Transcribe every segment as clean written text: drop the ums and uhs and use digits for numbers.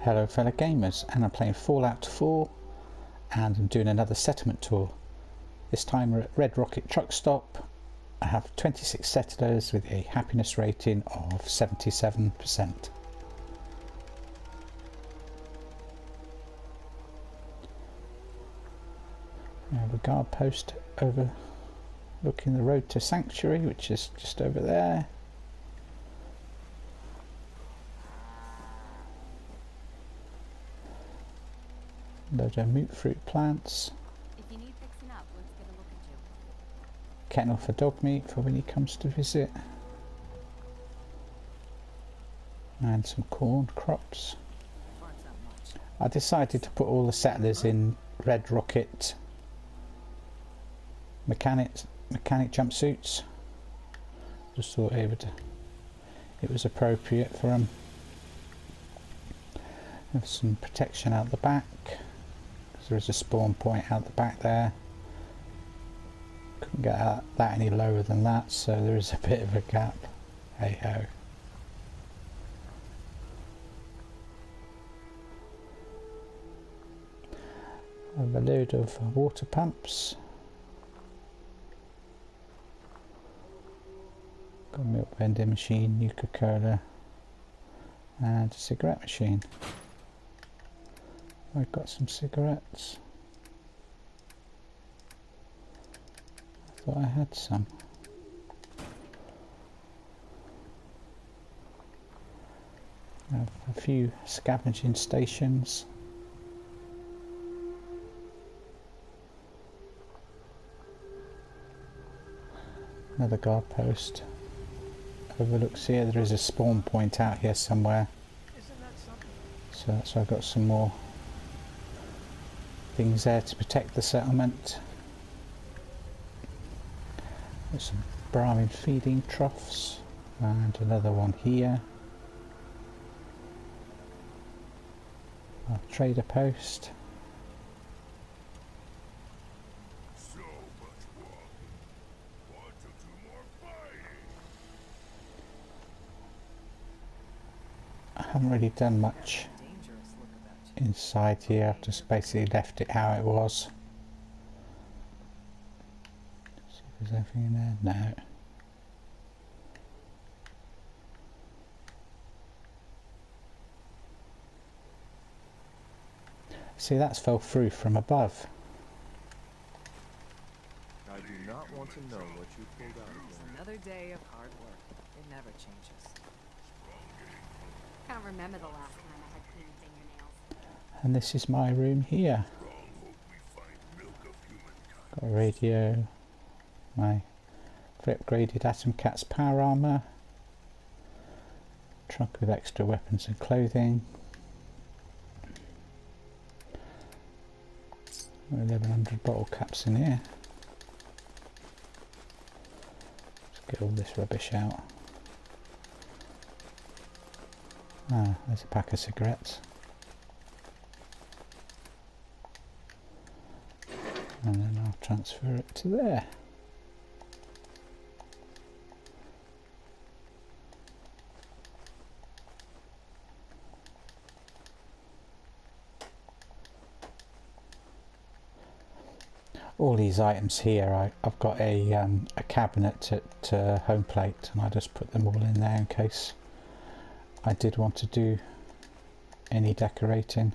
Hello fellow gamers, and I'm playing Fallout 4 and I'm doing another settlement tour. This time we're at Red Rocket Truck Stop. I have 26 settlers with a happiness rating of 77%. We have a guard post overlooking the road to Sanctuary, which is just over there. Load of moot fruit plants. If you need fixing up, let's get a look at you. Kennel for dog meat for when he comes to visit. And some corn crops. I decided to put all the settlers in Red Rocket mechanic jumpsuits. Just thought it was appropriate for them. Have some protection out the back. There's a spawn point out the back there. Couldn't get that any lower than that, so there is a bit of a gap. Hey ho. I have a load of water pumps. Got a milk vending machine, Nuka-Cola, and a cigarette machine. I've got some cigarettes. I thought I had some. I have a few scavenging stations. Another guard post. Overlooks here. There is a spawn point out here somewhere. So I've got some more things there to protect the settlement. There's some Brahmin feeding troughs and another one here. Our trader post. So much walking. 1 to 2 more fighting. I haven't really done much inside here. I've just basically left it how it was. See if there's anything in there. No. See, that's fell through from above. I do not want to know what you pulled out of there. Another day of hard work. It never changes. Can't remember the last time I had clean fingernails. And this is my room here. Got a radio, my upgraded Atom Cat's power armor, trunk with extra weapons and clothing, 1100 bottle caps in here. Let's get all this rubbish out. Ah, there's a pack of cigarettes. And then I'll transfer it to there. All these items here, I've got a cabinet at home plate, and I just put them all in there in case I did want to do any decorating.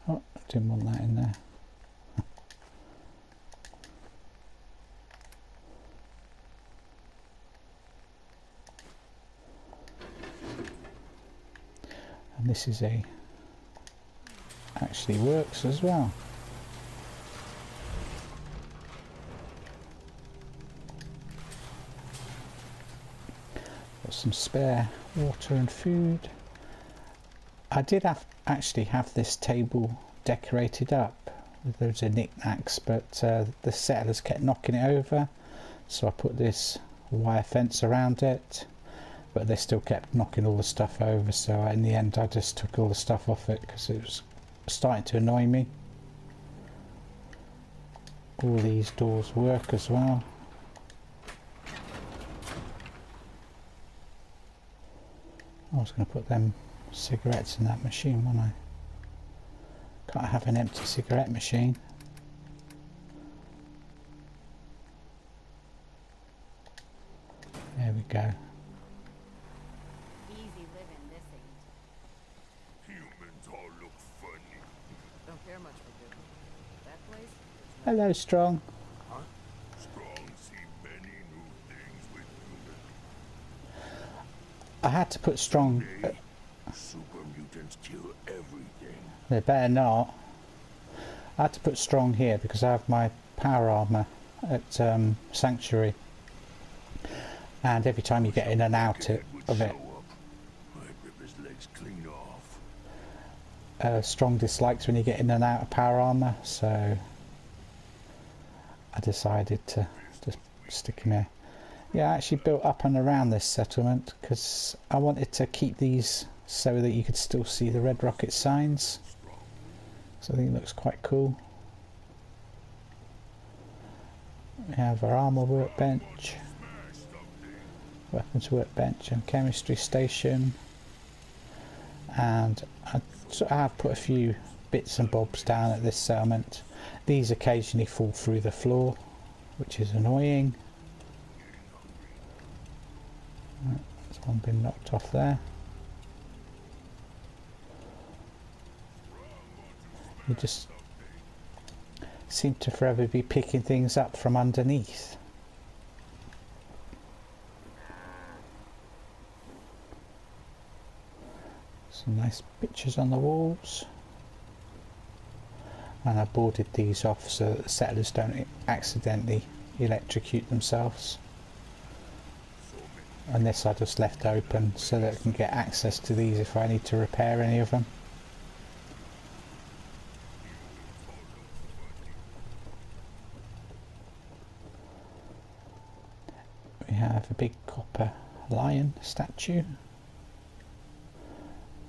Oh, I didn't want that in there. And this is actually works as well. Got some spare water and food. I did actually have this table decorated up with loads of knickknacks, but the settlers kept knocking it over, so I put this wire fence around it. But they still kept knocking all the stuff over, so in the end I just took all the stuff off it because it was starting to annoy me. All these doors work as well. I was going to put them cigarettes in that machine, won't I? Can't have an empty cigarette machine. There we go. Easy living, this ain't. Humans all look funny. Don't care much for good. That place? Hello, Strong. Strong see many new things with humans. I had to put Strong. Super mutants kill everything. They better not. I had to put Strong here because I have my power armor at Sanctuary, and every time you get in and out of it, I'd rip his legs clean off. Strong dislikes when you get in and out of power armor, so I decided to just stick him here. Yeah, I actually built up and around this settlement because I wanted to keep these so that you could still see the red rocket signs. So I think it looks quite cool. We have our armour workbench, weapons workbench and chemistry station, and I have put a few bits and bobs down at this settlement. These occasionally fall through the floor, which is annoying. There's one been knocked off there. You just seem to forever be picking things up from underneath. Some nice pictures on the walls. And I boarded these off so that the settlers don't accidentally electrocute themselves. And this I just left open so that I can get access to these if I need to repair any of them. We have a big copper lion statue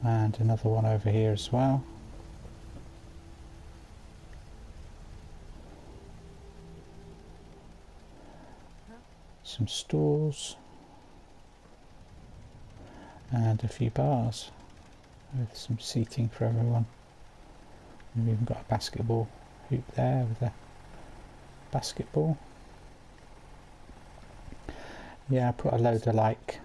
and another one over here as well. Some stools and a few bars with some seating for everyone. We've even got a basketball hoop there with a basketball. Yeah, I put a load of like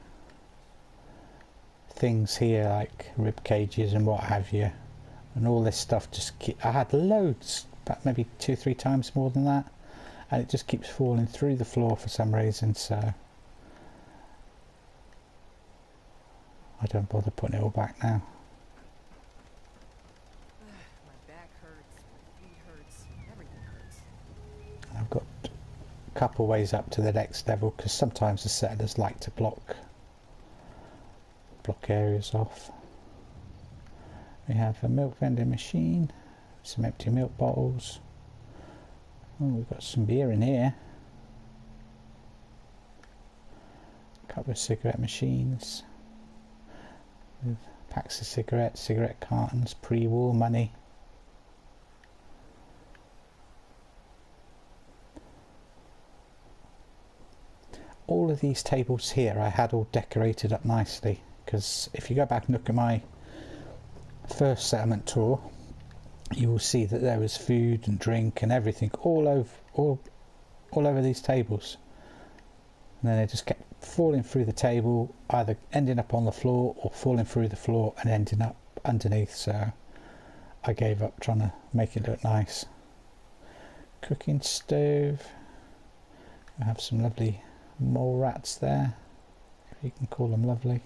things here like rib cages and what have you, and all this stuff just I had loads, but maybe 2-3 times more than that, and it just keeps falling through the floor for some reason, so I don't bother putting it all back now. My back hurts, my feet hurts, everything hurts. I've got a couple ways up to the next level because sometimes the settlers like to block areas off. We have a milk vending machine, some empty milk bottles. Oh, we've got some beer in here. A couple of cigarette machines with packs of cigarettes, cigarette cartons, pre-war money. All of these tables here I had all decorated up nicely, because if you go back and look at my first settlement tour, you will see that there was food and drink and everything all over these tables, and then they just kept falling through the table, either ending up on the floor or falling through the floor and ending up underneath, so I gave up trying to make it look nice. Cooking stove. I have some lovely mole rats there, if you can call them lovely.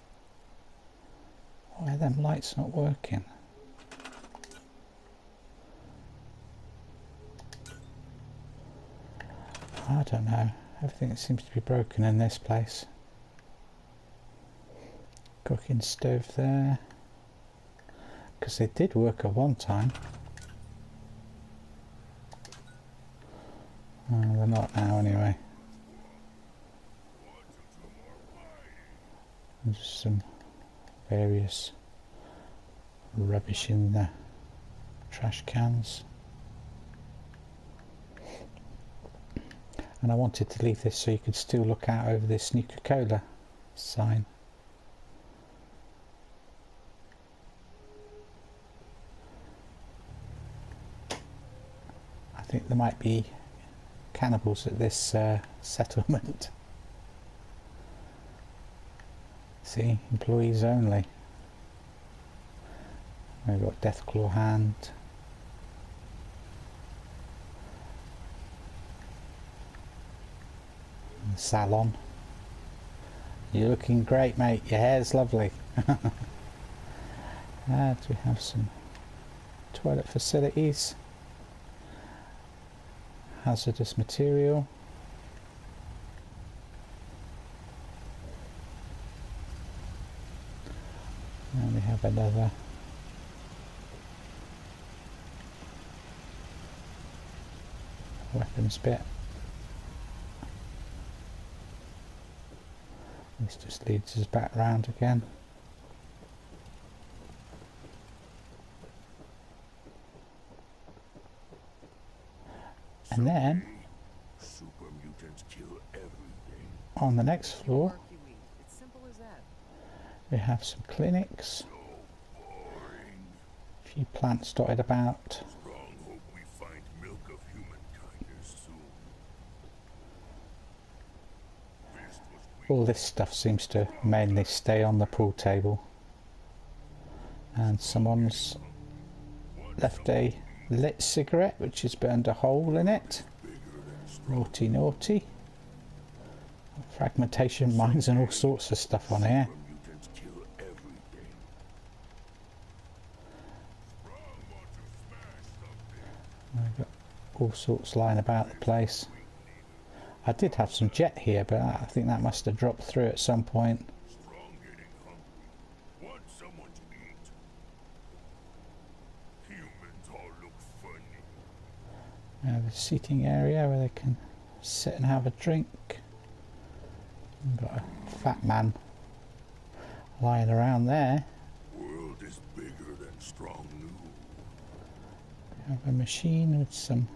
Why are them lights not working? I don't know. Everything seems to be broken in this place. Cooking stove there. Because they did work at one time. Oh, they're not now anyway. And just some various rubbish in the trash cans. And I wanted to leave this so you could still look out over this Nuka-Cola sign. think there might be cannibals at this settlement. See, employees only. We've got Deathclaw Hand. And the salon. You're looking great, mate. Your hair's lovely. Do we have some toilet facilities? Hazardous material. And we have another weapons bit. This just leads us back round again. And then Super mutants kill everything. on the next floor Mark you eat. It's simple as that. we have some clinics, Boring. a few plants dotted about. Strong hope we find milk of humankind soon. This was weak. All this stuff seems to mainly stay on the pool table. And someone's left a lit cigarette which has burned a hole in it. Naughty naughty. Fragmentation mines and all sorts of stuff on here. Mutants kill everything. Strong want to smash something. I've got all sorts lying about the place. I did have some jet here, but I think that must have dropped through at some point. Strong getting hungry. Want someone to eat. Humans all look funny. We have a seating area where they can sit and have a drink. We've got a fat man lying around there. World is bigger than Strong knew. We have a machine with some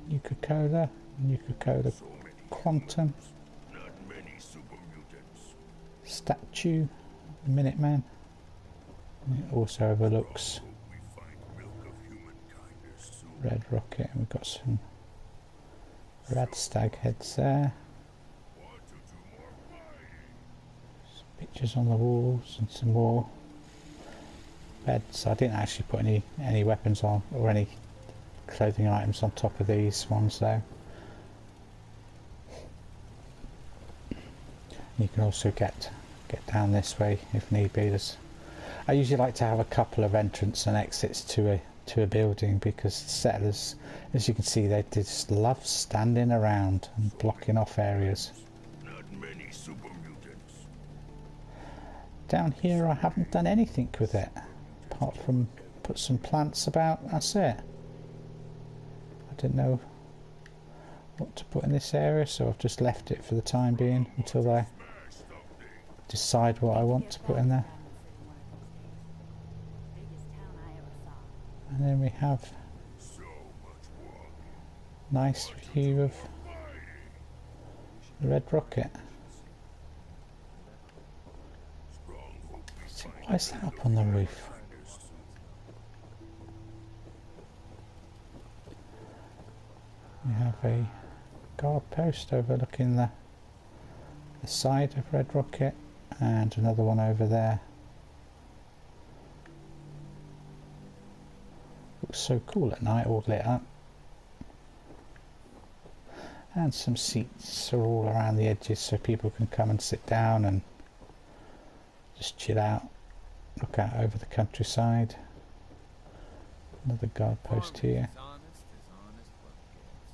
Nuka-Cola, Nuka-Cola So many Quantum, humans, not many super mutants. statue, the Minuteman. And it also overlooks Hope we find milk of humankind soon. Red Rocket, and we've got some rad stag heads there. Want to do more fighting? Some pictures on the walls and some more beds. I didn't actually put any weapons on or any clothing items on top of these ones though. You can also get down this way if need be. I usually like to have a couple of entrance and exits to a building because settlers, as you can see, they just love standing around and blocking off areas. Not many super mutants. Down here I haven't done anything with it apart from put some plants about. That's it. I didn't know what to put in this area, so I've just left it for the time being until I Smash something. decide what I want to put in there. Biggest town I ever saw. And then we have So much walking. nice view of Fighting. the Red Rocket. Strong hope we So find why is that up on the roof? humankind soon. We have a guard post overlooking the side of Red Rocket and another one over there. Looks so cool at night, all lit up. And some seats are all around the edges so people can come and sit down and just chill out, look out over the countryside. Another guard post here. As honest as honest work gets.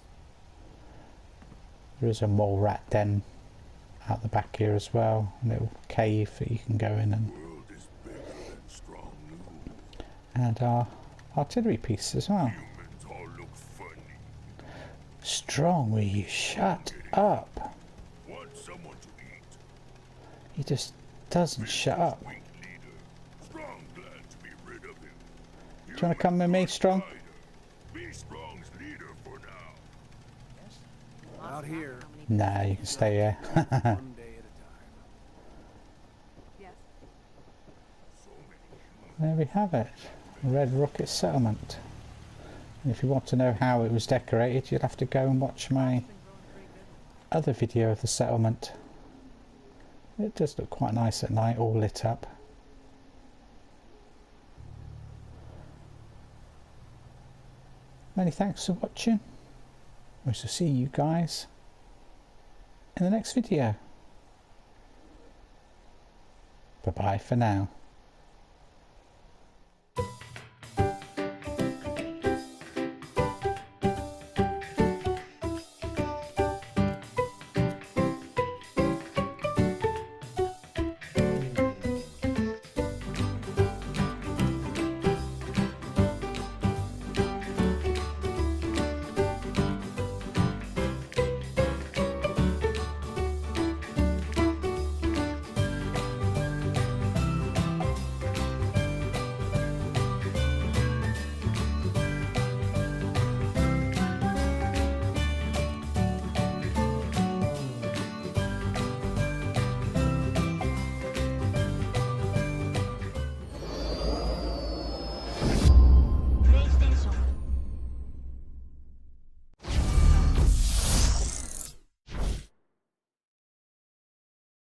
There is a mole rat den out the back here as well, a little cave that you can go in, and World is bigger than Strong knew. and our artillery piece as well. Humans all look funny. Strong, will you shut up? Want someone to eat. He just doesn't shut up. Weak leader. Strong glad to be rid of him. Do you want to come with me, Strong? Be Strong's leader for now. Out here, Nah, you can stay here. one day at a time. Yes. So many humans. There we have it. Red Rocket Settlement. If you want to know how it was decorated, you'll have to go and watch my other video of the settlement. It does look quite nice at night, all lit up. Many thanks for watching. We shall see you guys in the next video. Bye bye for now.